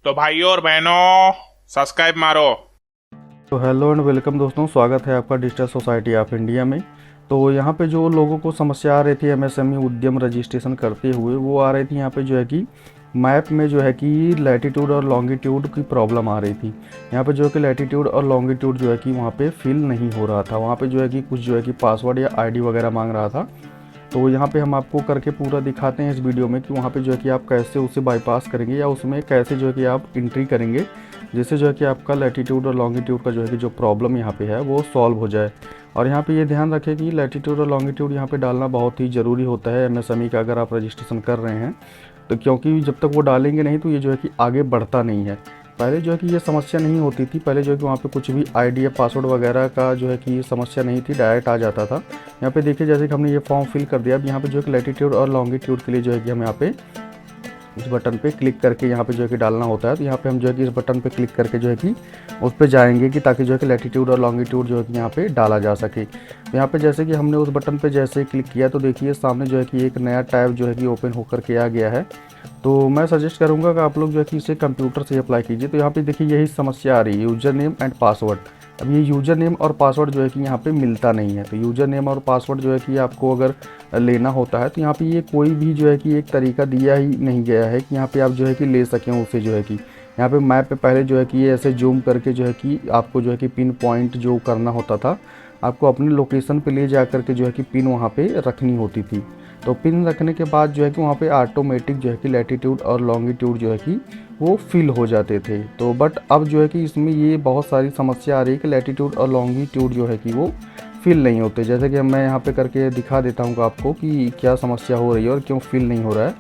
तो भाइयों और बहनों सब्सक्राइब मारो। तो हेलो एंड वेलकम दोस्तों, स्वागत है आपका डिजिटल सोसाइटी ऑफ इंडिया में। तो यहाँ पे जो लोगों को समस्या आ रही थी एमएसएमई उद्यम रजिस्ट्रेशन करते हुए, वो आ रही थी यहाँ पे जो है कि मैप में जो है कि लैटिट्यूड और लॉन्गिट्यूड की प्रॉब्लम आ रही थी। यहाँ पे जो है कि लैटिट्यूड और लॉन्गिट्यूड जो है कि वहाँ पे फिल नहीं हो रहा था। वहाँ पे जो है कि कुछ जो है कि पासवर्ड या आईडी वगैरह मांग रहा था। तो यहाँ पे हम आपको करके पूरा दिखाते हैं इस वीडियो में कि वहाँ पे जो है कि आप कैसे उसे बाईपास करेंगे या उसमें कैसे जो है कि आप एंट्री करेंगे, जिससे जो है कि आपका लैटिट्यूड और लॉन्गिट्यूड का जो है कि जो प्रॉब्लम यहाँ पे है वो सॉल्व हो जाए। और यहाँ पे ये ध्यान रखें कि लैटिट्यूड और लॉन्गिट्यूड यहाँ पे डालना बहुत ही ज़रूरी होता है एमएसएमई का, अगर आप रजिस्ट्रेशन कर रहे हैं तो, क्योंकि जब तक वो डालेंगे नहीं तो ये जो है कि आगे बढ़ता नहीं है। पहले जो है कि ये समस्या नहीं होती थी, पहले जो है कि वहाँ पे कुछ भी आईडी या पासवर्ड वगैरह का जो है कि ये समस्या नहीं थी, डायरेक्ट आ जाता था। यहाँ पे देखिए जैसे कि हमने ये फॉर्म फिल कर दिया। अब यहाँ पे जो है कि लैटिट्यूड और लॉन्गिट्यूड के लिए जो है कि हम यहाँ पे इस बटन पे क्लिक करके यहाँ पे जो है कि डालना होता है। तो यहाँ पे हम जो है कि इस बटन पे क्लिक करके जो है कि उस पे जाएंगे कि ताकि जो है कि लैटिट्यूड और लॉन्गिट्यूड जो है कि यहाँ पे डाला जा सके। तो यहाँ पे जैसे कि हमने उस बटन पे जैसे ही क्लिक किया तो देखिए सामने जो है कि एक नया टैब जो है कि ओपन होकर के आ गया है। तो मैं सजेस्ट करूँगा कि आप लोग जो है कि इसे कंप्यूटर से अप्लाई कीजिए। तो यहाँ पे देखिए यही समस्या आ रही है, यूज़र नेम एंड पासवर्ड। अब ये यूज़र नेम और पासवर्ड जो है कि यहाँ पे मिलता नहीं है। तो यूज़र नेम और पासवर्ड जो है कि आपको अगर लेना होता है तो यहाँ पे ये कोई भी जो है कि एक तरीका दिया ही नहीं गया है कि यहाँ पे आप जो है कि ले सकें उसे। जो है कि यहाँ पे मैप पे पहले जो है कि ये ऐसे जूम करके जो है कि आपको जो है कि पिन पॉइंट जो करना होता था, आपको अपनी लोकेशन पे ले जा कर के जो है कि पिन वहाँ पे रखनी होती थी। तो पिन रखने के बाद जो है कि वहाँ पे ऑटोमेटिक जो है कि लैटिट्यूड और लॉन्गिट्यूड जो है कि वो फिल हो जाते थे। तो बट अब जो है कि इसमें ये बहुत सारी समस्या आ रही है कि लैटिट्यूड और लॉन्गिट्यूड जो है कि वो फिल नहीं होते। जैसे कि मैं यहाँ पे करके दिखा देता हूँ आपको कि क्या समस्या हो रही है और क्यों फिल नहीं हो रहा है।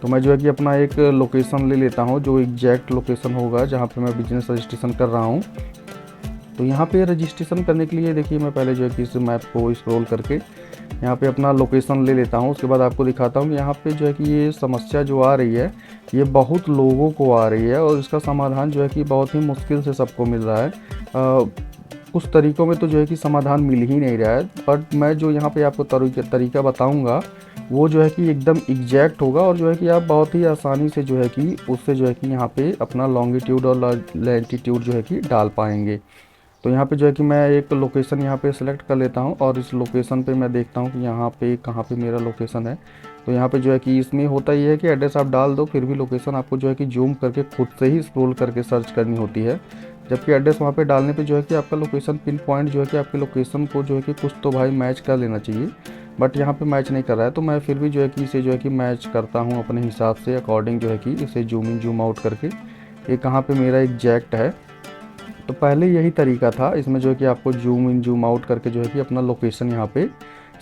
तो मैं जो है कि अपना एक लोकेशन ले लेता हूँ, जो एग्जैक्ट लोकेशन होगा जहाँ पे मैं बिजनेस रजिस्ट्रेशन कर रहा हूँ। तो यहाँ पे रजिस्ट्रेशन करने के लिए देखिए मैं पहले जो है कि इस मैप को स्क्रॉल करके यहाँ पे अपना लोकेशन ले लेता हूँ। उसके बाद आपको दिखाता हूँ कि यहाँ पे जो है कि ये समस्या जो आ रही है ये बहुत लोगों को आ रही है और इसका समाधान जो है कि बहुत ही मुश्किल से सबको मिल रहा है। कुछ तरीक़ों में तो जो है कि समाधान मिल ही नहीं रहा है, बट मैं जो यहाँ पे आपको तरीका बताऊँगा वो जो है कि एकदम एग्जैक्ट होगा और जो है कि आप बहुत ही आसानी से जो है कि उससे जो है कि यहाँ पे अपना लॉन्गिट्यूड और लैटिट्यूड जो है कि डाल पाएंगे। तो यहाँ पे जो है कि मैं एक लोकेशन यहाँ पे सेलेक्ट कर लेता हूँ और इस लोकेशन पे मैं देखता हूँ कि यहाँ पे कहाँ पे मेरा लोकेशन है। तो यहाँ पे जो है कि इसमें होता ये है कि एड्रेस आप डाल दो, फिर भी लोकेशन आपको जो है कि जूम करके खुद से ही स्क्रॉल करके सर्च करनी होती है। जबकि एड्रेस वहाँ पे डालने पे जो है कि आपका लोकेशन पिन पॉइंट जो है कि आपके लोकेशन को जो है कि कुछ तो भाई मैच कर लेना चाहिए, बट यहाँ पे मैच नहीं कर रहा है। तो मैं फिर भी जो है कि इसे जो है कि मैच करता हूँ अपने हिसाब से अकॉर्डिंग जो है कि इसे जूम इन जूम आउट करके ये कहाँ पे मेरा एग्जैक्ट है। तो पहले यही तरीका था, इसमें जो है कि आपको जूम इन जूम आउट करके जो है कि अपना लोकेशन यहाँ पे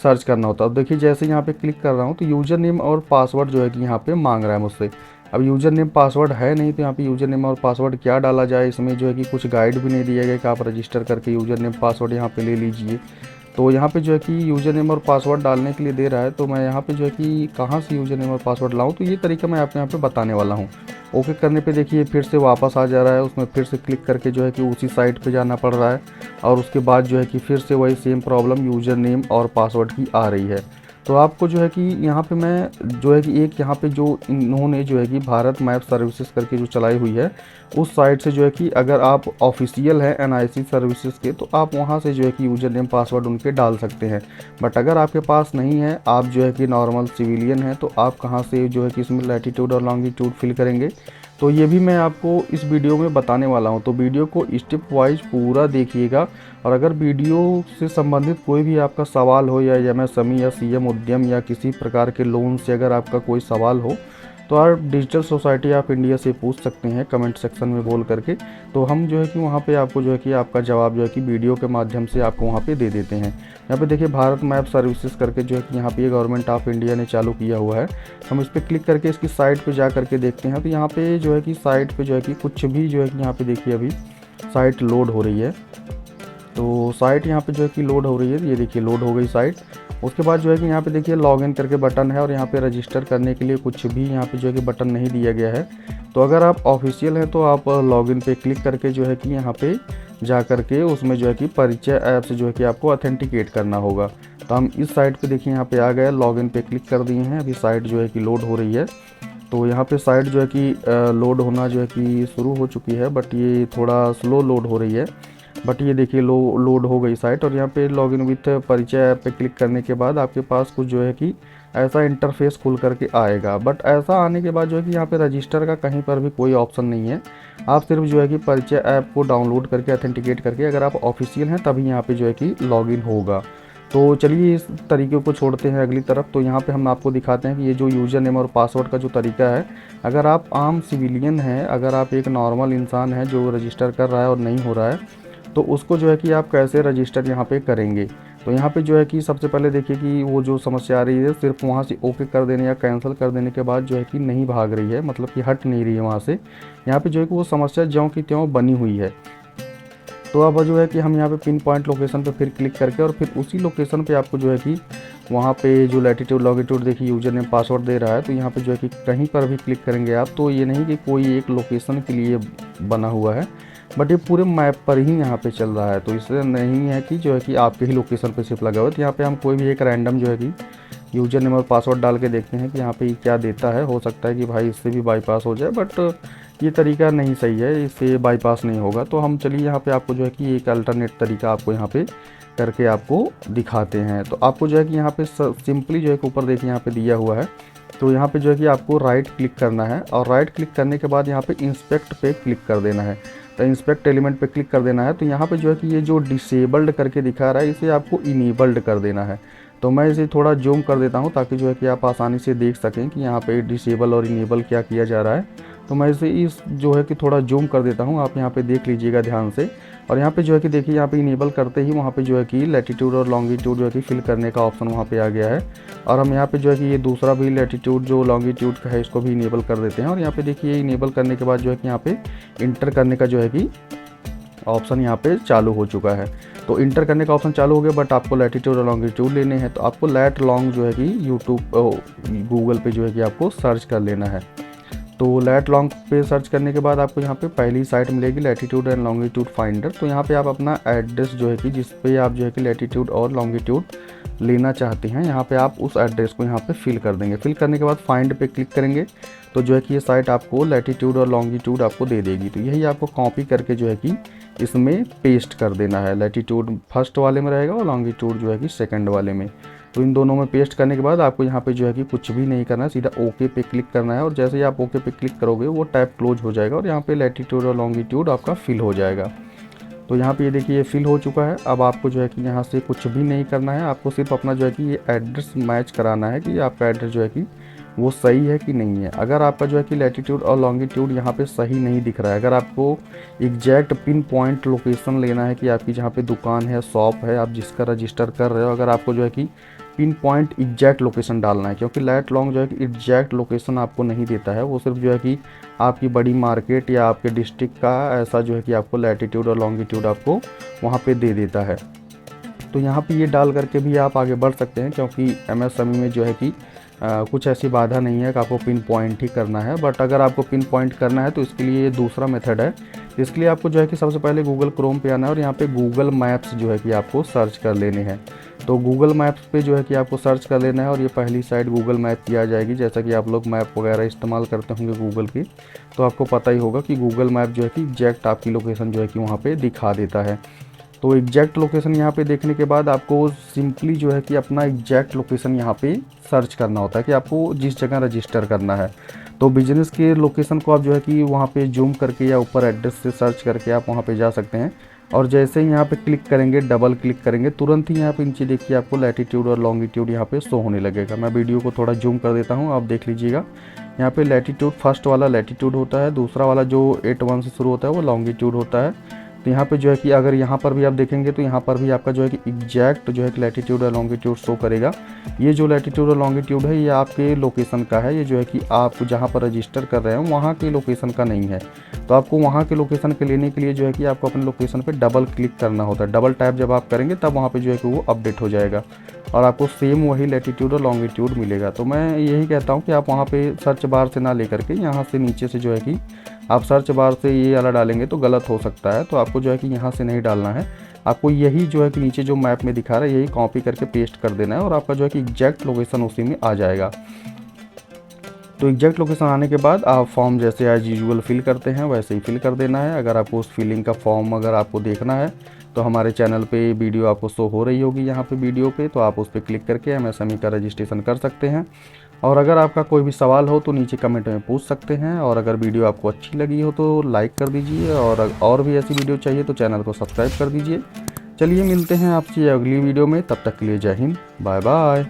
सर्च करना होता है। अब देखिए जैसे यहाँ पे क्लिक कर रहा हूँ तो यूज़र नेम और पासवर्ड जो है कि यहाँ पे मांग रहा है मुझसे। अब यूज़र नेम पासवर्ड है नहीं, तो यहाँ पे यूज़र नेम और पासवर्ड क्या डाला जाए, इसमें जो है कि कुछ गाइड भी नहीं दिया गया कि आप रजिस्टर करके यूज़र नेम पासवर्ड यहाँ पे ले लीजिए। तो यहाँ पे जो है कि यूज़र नेम और पासवर्ड डालने के लिए दे रहा है, तो मैं यहाँ पे जो है कि कहाँ से यूज़र नेम और पासवर्ड लाऊँ, तो ये तरीका मैं आपको यहाँ पे बताने वाला हूँ। ओके करने पे देखिए फिर से वापस आ जा रहा है, उसमें फिर से क्लिक करके जो है कि उसी साइट पे जाना पड़ रहा है और उसके बाद जो है कि फिर से वही सेम प्रॉब्लम यूज़र नेम और पासवर्ड की आ रही है। तो आपको जो है कि यहाँ पे मैं जो है कि एक यहाँ पे जो इन्होंने जो है कि भारत मैप सर्विसेज करके जो चलाई हुई है उस साइट से जो है कि अगर आप ऑफिशियल हैं एनआईसी सर्विसेज के, तो आप वहाँ से जो है कि यूज़र नेम पासवर्ड उनके डाल सकते हैं। बट अगर आपके पास नहीं है, आप जो है कि नॉर्मल सिविलियन हैं, तो आप कहाँ से जो है कि इसमें लैटिट्यूड और लॉन्गिट्यूड फिल करेंगे, तो ये भी मैं आपको इस वीडियो में बताने वाला हूँ। तो वीडियो को स्टेप वाइज पूरा देखिएगा। और अगर वीडियो से संबंधित कोई भी आपका सवाल हो या एमएसएमई या सीएम उद्यम या किसी प्रकार के लोन से अगर आपका कोई सवाल हो, तो आप डिजिटल सोसाइटी ऑफ इंडिया से पूछ सकते हैं कमेंट सेक्शन में बोल करके। तो हम जो है कि वहाँ पे आपको जो है कि आपका जवाब जो है कि वीडियो के माध्यम से आपको वहाँ पे दे देते हैं। यहाँ पे देखिए भारत मैप सर्विसेज करके जो है कि यहाँ पे ये गवर्नमेंट ऑफ इंडिया ने चालू किया हुआ है। हम इस पर क्लिक करके इसकी साइट पे जा करके देखते हैं। तो यहाँ पे जो है कि साइट पे जो है कि कुछ भी जो है कि यहाँ पे देखिए अभी साइट लोड हो रही है। तो साइट यहाँ पे जो है कि लोड हो रही है, ये देखिए लोड हो गई साइट। उसके बाद जो है कि यहाँ पे देखिए लॉगिन करके बटन है और यहाँ पे रजिस्टर करने के लिए कुछ भी यहाँ पे जो है कि बटन नहीं दिया गया है। तो अगर आप ऑफिशियल हैं तो आप लॉगिन पे क्लिक करके जो है कि यहाँ पे जा करके उसमें जो है कि परिचय ऐप से जो है कि आपको ऑथेंटिकेट करना होगा। तो हम इस साइट पे देखिए यहाँ पे आ गए, लॉगिन पे क्लिक कर दिए हैं, अभी साइट जो है कि लोड हो रही है। तो यहाँ पे साइट जो है कि लोड होना जो है कि शुरू हो चुकी है, बट ये थोड़ा स्लो लोड हो रही है। बट ये देखिए लोड हो गई साइट, और यहाँ पे लॉगिन विथ परिचय ऐप पे क्लिक करने के बाद आपके पास कुछ जो है कि ऐसा इंटरफेस खुल करके आएगा। बट ऐसा आने के बाद जो है कि यहाँ पे रजिस्टर का कहीं पर भी कोई ऑप्शन नहीं है। आप सिर्फ जो है कि परिचय ऐप को डाउनलोड करके ऑथेंटिकेट करके अगर आप ऑफिशियल हैं तभी यहाँ पे जो है कि लॉगिन होगा। तो चलिए इस तरीके को छोड़ते हैं अगली तरफ। तो यहाँ पे हम आपको दिखाते हैं कि ये जो यूज़र नेम और पासवर्ड का जो तरीका है, अगर आप आम सिविलियन हैं, अगर आप एक नॉर्मल इंसान है जो रजिस्टर कर रहा है और नहीं हो रहा है, तो उसको जो है कि आप कैसे रजिस्टर यहाँ पे करेंगे। तो यहाँ पे जो है कि सबसे पहले देखिए कि वो जो समस्या आ रही है सिर्फ वहाँ से ओके कर देने या कैंसिल कर देने के बाद जो है कि नहीं भाग रही है, मतलब कि हट नहीं रही है वहाँ से। यहाँ पे जो है कि वो समस्या ज्यों की त्यों बनी हुई है। तो अब जो है कि हम यहाँ पे पिन पॉइंट लोकेशन पे फिर क्लिक करके और फिर उसी लोकेशन पे आपको जो है कि वहाँ पे जो लैटिट्यूड लॉन्गिट्यूड देखिए यूज़र नेम पासवर्ड दे रहा है, तो यहाँ पे जो है कि कहीं पर भी क्लिक करेंगे आप, तो ये नहीं कि कोई एक लोकेशन के लिए बना हुआ है, बट ये पूरे मैप पर ही यहाँ पे चल रहा है। तो इससे नहीं है कि जो है कि आपके ही लोकेशन पे सिर्फ लगा हुआ है। तो यहाँ पे हम कोई भी एक रैंडम जो है कि यूज़र नेम और पासवर्ड डाल के देखते हैं कि यहाँ पे क्या देता है। हो सकता है कि भाई इससे भी बाईपास हो जाए, बट ये तरीका नहीं सही है, इससे बाईपास नहीं होगा। तो हम चलिए यहाँ पे आपको जो है कि एक अल्टरनेट तरीका आपको यहाँ पे करके आपको दिखाते हैं। तो आपको जो है कि यहाँ पे सिंपली जो है कि ऊपर देखिए यहाँ पे दिया हुआ है, तो यहाँ पे जो है कि आपको राइट क्लिक करना है, और राइट क्लिक करने के बाद यहाँ पे इंस्पेक्ट पे क्लिक कर देना है। तो इंस्पेक्ट एलिमेंट पे क्लिक कर देना है। तो यहाँ पे जो है कि ये जो डिसेबल्ड करके दिखा रहा है इसे आपको इनेबल्ड कर देना है। तो मैं इसे थोड़ा जूम कर देता हूँ ताकि जो है कि आप आसानी से देख सकें कि यहाँ पे डिसेबल और इनेबल क्या किया जा रहा है। तो मैं इसे इस जो है कि थोड़ा जूम कर देता हूँ, आप यहाँ पे देख लीजिएगा ध्यान से। और यहाँ पे जो है कि देखिए यहाँ पे इनेबल करते ही वहाँ पे जो है कि लैटिट्यूड और लॉन्गिट्यूड जो है कि फिल करने का ऑप्शन वहाँ पे आ गया है। और हम यहाँ पे जो है कि ये दूसरा भी लैटिट्यूड जो लॉन्गिट्यूड का है इसको भी इनेबल कर देते हैं। और यहाँ पे देखिए इनेबल करने के बाद जो है कि यहाँ पे इंटर करने का जो है कि ऑप्शन यहाँ पे चालू हो चुका है। तो इंटर करने का ऑप्शन चालू हो गया, बट आपको लैटिट्यूड और लॉन्गिट्यूड लेने हैं। तो आपको लैट लॉन्ग जो है कि यूट्यूब गूगल पे जो है कि आपको सर्च कर लेना है। तो लैट लॉन्ग पे सर्च करने के बाद आपको यहाँ पे पहली साइट मिलेगी लैटिट्यूड एंड लॉन्गिट्यूड फाइंडर। तो यहाँ पे आप अपना एड्रेस जो है कि जिस पे आप जो है कि लैटिट्यूड और लॉन्गिट्यूड लेना चाहते हैं, यहाँ पे आप उस एड्रेस को यहाँ पे फिल कर देंगे। फिल करने के बाद फाइंड पे क्लिक करेंगे तो जो है कि ये साइट आपको लैटिट्यूड और लॉन्गिट्यूड आपको दे देगी। तो यही आपको कॉपी करके जो है कि इसमें पेस्ट कर देना है। लैटिट्यूड फर्स्ट वाले में रहेगा और लॉन्गिट्यूड जो है कि सेकंड वाले में। तो इन दोनों में पेस्ट करने के बाद आपको यहाँ पे जो है कि कुछ भी नहीं करना है, सीधा ओके पे क्लिक करना है। और जैसे ही आप ओके पे क्लिक करोगे वो टैब क्लोज हो जाएगा और यहाँ पे लैटिट्यूड और लॉन्गिट्यूड आपका फिल हो जाएगा। तो यहाँ पे ये देखिए ये फिल हो चुका है। अब आपको जो है कि यहाँ से कुछ भी नहीं करना है, आपको सिर्फ अपना जो है कि ये एड्रेस मैच कराना है कि आपका एड्रेस जो है कि वो सही है कि नहीं है। अगर आपका जो है कि लैटिट्यूड और लॉन्गिट्यूड यहाँ पे सही नहीं दिख रहा है, अगर आपको एग्जैक्ट पिन पॉइंट लोकेशन लेना है कि आपकी जहाँ पे दुकान है, शॉप है, आप जिसका रजिस्टर कर रहे हो, अगर आपको जो है कि पिन पॉइंट एग्जैक्ट लोकेशन डालना है, क्योंकि लैट लॉन्ग जो है कि एग्जैक्ट लोकेशन आपको नहीं देता है, वो सिर्फ जो है कि आपकी बड़ी मार्केट या आपके डिस्ट्रिक्ट का ऐसा जो है कि आपको लैटिट्यूड और लॉन्गिट्यूड आपको वहाँ पे दे देता है। तो यहाँ पे ये डाल करके भी आप आगे बढ़ सकते हैं, क्योंकि MSME में जो है कि कुछ ऐसी बाधा नहीं है कि आपको पिन पॉइंट ही करना है। बट अगर आपको पिन पॉइंट करना है तो इसके लिए ये दूसरा मेथड है। इसके लिए आपको जो है कि सबसे पहले गूगल क्रोम पे आना है और यहाँ पे गूगल मैप्स जो है कि आपको सर्च कर लेने हैं। तो गूगल मैप्स पे जो है कि आपको सर्च कर लेना है और ये पहली साइट गूगल मैप की आ जाएगी। जैसा कि आप लोग मैप वगैरह इस्तेमाल करते होंगे गूगल की, तो आपको पता ही होगा कि गूगल मैप जो है कि एग्जैक्ट आपकी लोकेशन जो है कि वहाँ पे दिखा देता है। तो एग्जैक्ट लोकेशन यहाँ पे देखने के बाद आपको सिंपली जो है कि अपना एग्जैक्ट लोकेशन यहाँ पे सर्च करना होता है कि आपको जिस जगह रजिस्टर करना है। तो बिजनेस के लोकेशन को आप जो है कि वहाँ पे जूम करके या ऊपर एड्रेस से सर्च करके आप वहाँ पे जा सकते हैं। और जैसे ही यहाँ पे क्लिक करेंगे, डबल क्लिक करेंगे, तुरंत ही यहाँ पे नीचे देखिए आपको लैटिट्यूड और लॉन्गिट्यूड यहाँ पे शो होने लगेगा। मैं वीडियो को थोड़ा जूम कर देता हूँ, आप देख लीजिएगा। यहाँ पे लैटिट्यूड फर्स्ट वाला लैटिट्यूड होता है, दूसरा वाला जो 81 से शुरू होता है वो लॉन्गिट्यूड होता है। तो यहाँ पे जो है कि अगर यहाँ पर भी आप देखेंगे तो यहाँ पर भी आपका जो है कि एग्जैक्ट जो है कि लैटिट्यूड और लॉन्गिट्यूड शो करेगा। ये जो लैटिट्यूड और लॉन्गिट्यूड है ये आपके लोकेशन का है, ये जो है कि आप जहाँ पर रजिस्टर कर रहे हो वहाँ के लोकेशन का नहीं है। तो आपको वहाँ के लोकेशन के लेने के लिए जो है कि आपको अपने लोकेशन पे डबल क्लिक करना होता है। डबल टैप जब आप करेंगे तब वहाँ पे जो है कि वो अपडेट हो जाएगा और आपको सेम वही लैटिट्यूड और लॉन्गिट्यूड मिलेगा। तो मैं यही कहता हूँ कि आप वहाँ पे सर्च बार से ना लेकर के यहाँ से नीचे से जो है कि आप सर्च बार से ये वाला डालेंगे तो गलत हो सकता है। तो आपको जो है कि यहाँ से नहीं डालना है, आपको यही जो है कि नीचे जो मैप में दिखा रहा है यही कॉपी करके पेस्ट कर देना है और आपका जो है कि एग्जैक्ट लोकेशन उसी में आ जाएगा। तो एग्जैक्ट लोकेशन आने के बाद आप फॉर्म जैसे एज यूजुअल फिल करते हैं वैसे ही फिल कर देना है। अगर आपको उस फिलिंग का फॉर्म अगर आपको देखना है तो हमारे चैनल पे वीडियो आपको शो हो रही होगी यहाँ पे वीडियो पे, तो आप उस पर क्लिक करके एमएसएमई का रजिस्ट्रेशन कर सकते हैं। और अगर आपका कोई भी सवाल हो तो नीचे कमेंट में पूछ सकते हैं। और अगर वीडियो आपको अच्छी लगी हो तो लाइक कर दीजिए, और भी ऐसी वीडियो चाहिए तो चैनल को सब्सक्राइब कर दीजिए। चलिए मिलते हैं आपसे अगली वीडियो में, तब तक के लिए जय हिंद, बाय बाय।